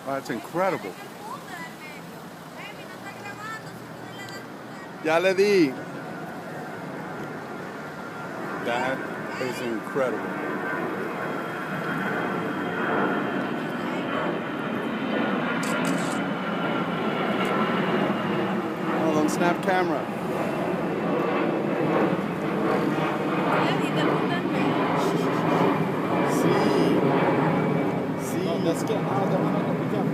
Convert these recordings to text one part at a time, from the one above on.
That's incredible. Ya le di. That is incredible. Hold on, snap camera. See? No, that's good. Now the one on the pickup.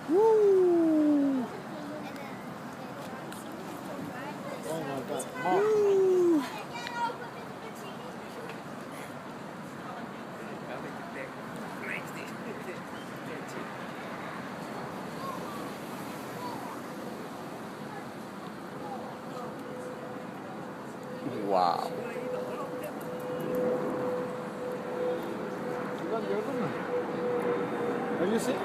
Woo! Oh my God. Mark. Woo! Wow. 이건 열었나? Are you sick?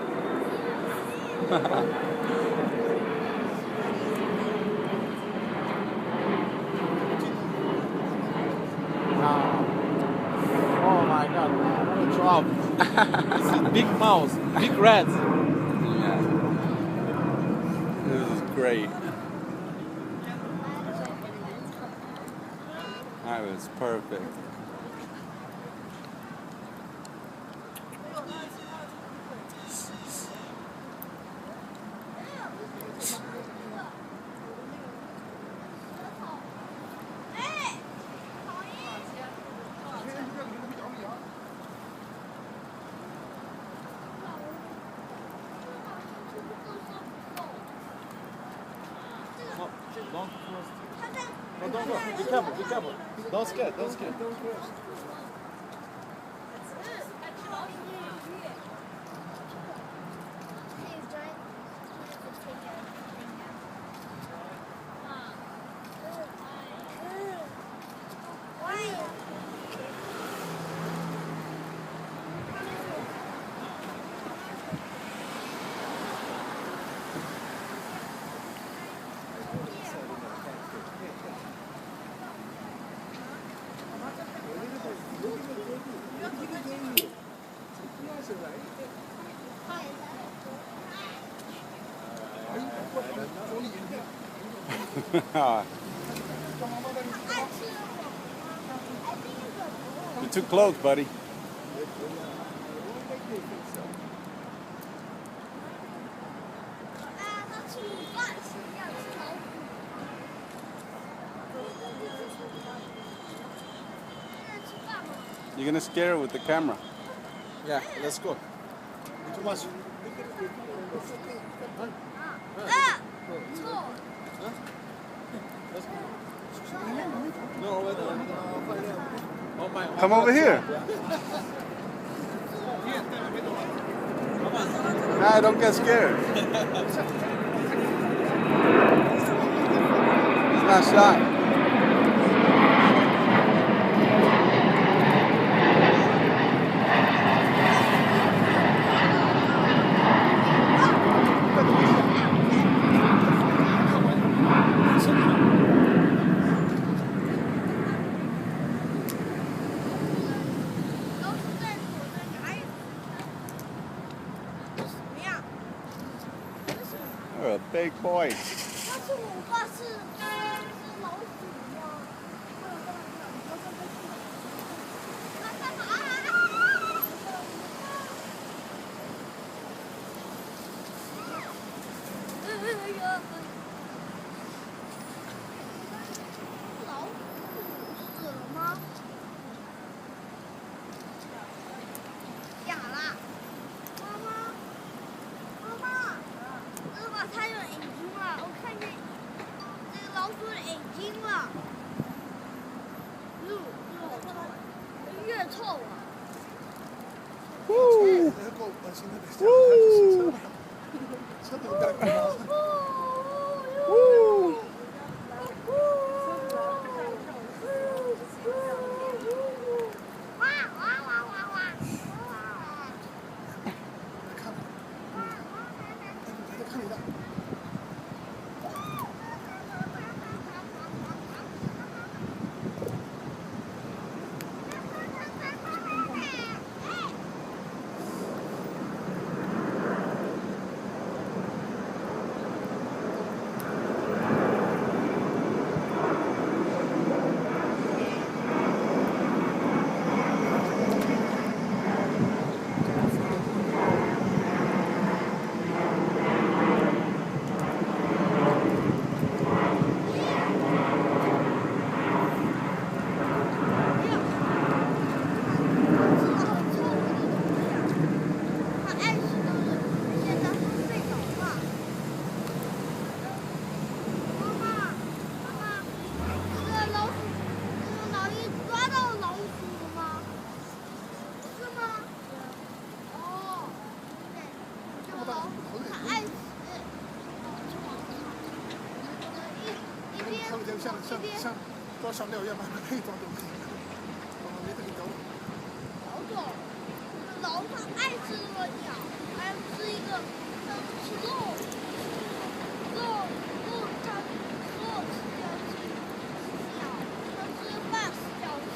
Oh my God, what a drop. This is big mouse, big rats. Yeah. This is great. That was perfect. No, don't cross. No, don't go. Be careful, be careful. Don't scare, don't scare. Don't cross. You're too close, buddy. You're gonna scare her with the camera. Yeah, let's go. Too much. No, wait, oh my. Come over here. Nah, don't get scared. He's not shy. You're a big boy. 但是我爸是老鼠吗？老鼠死了吗？哑了，妈妈，妈妈。它有眼睛了，我看见这个老鼠的眼睛了。越臭了。Woo! Woo! Woo! 像多少料一样慢慢可以装东西，没这个狗。老鼠爱吃这个鸟，还吃一个吃肉，它肉吃掉鸡，鸟它吃饭吃掉鸡。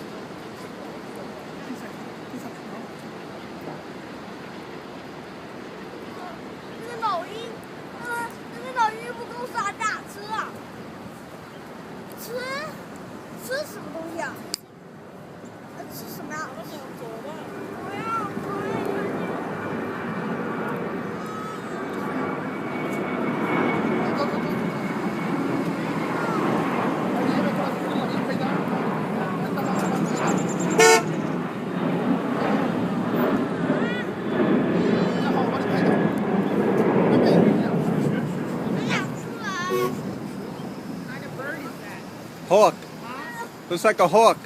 那个老鹰，那个老鹰不够傻大吃啊！吃什么东西啊？吃什么呀？我要。Hawk. Looks like a hawk.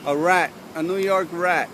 A rat. A New York rat.